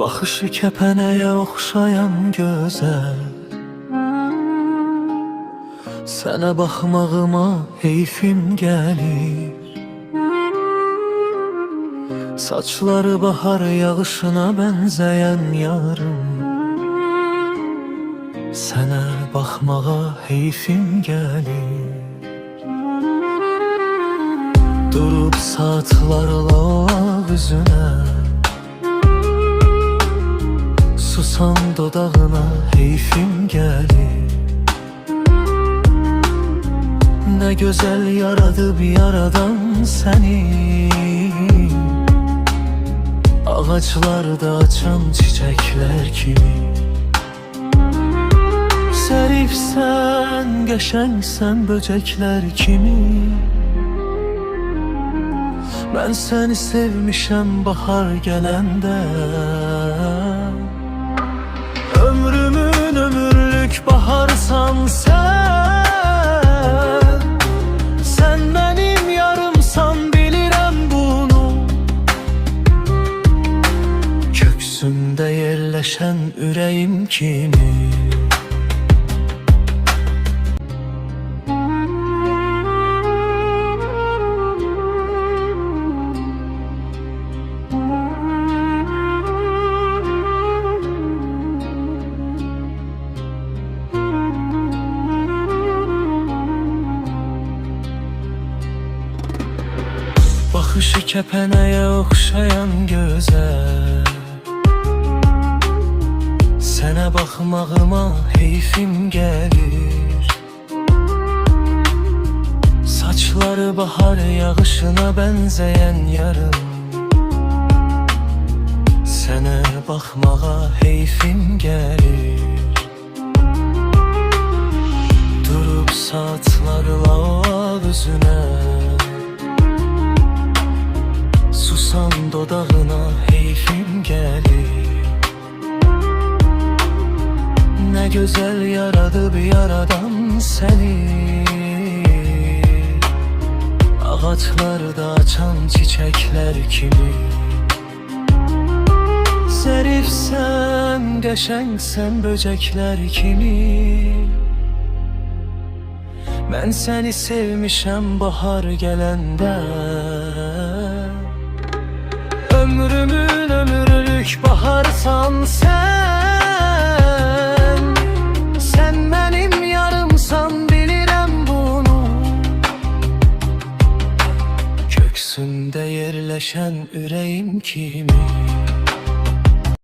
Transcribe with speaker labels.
Speaker 1: Baxışı kəpənəyə oxşayan gözəl, sənə baxmağıma heyfim gəlir. Saçları bahar yağışına bənzəyən yarım, sənə baxmağa heyfim gəlir. Durub saatlarla o ağ üzünə, susan dodağına heyfim gəlir. Nə gözəl yaradıb yaradan səni, ağaclarda açan çiçəklər kimi. Zərifsən, qəşəngsən böcəklər kimi. Mən səni sevmişəm bahar gələndə, ömrümün ömürlük baharsan sən. Sən mənim yarımsan, bilirəm bunu. Köksümdə yerləşən ürəyim kimi. Baxışı kəpənəyə oxşayan gözəl, sənə baxmağıma heyfim gəlir. Saçları bahar yağışına bənzəyən yarım, sənə baxmağa heyfim gəlir. Durub saatlarla o ağ üzünə, susan dodağına heyfim gəlir. Nə gözəl yaradıb yaradan səni, ağaclarda açan çiçəklər kimi. Zərifsən, qəşəngsən böcəklər kimi. Mən səni sevmişəm bahar gələndə, ömrümün ömürlük baharsan sən. Sən mənim yarımsan, bilirəm bunu. Köksündə yerləşən ürəyim kimi.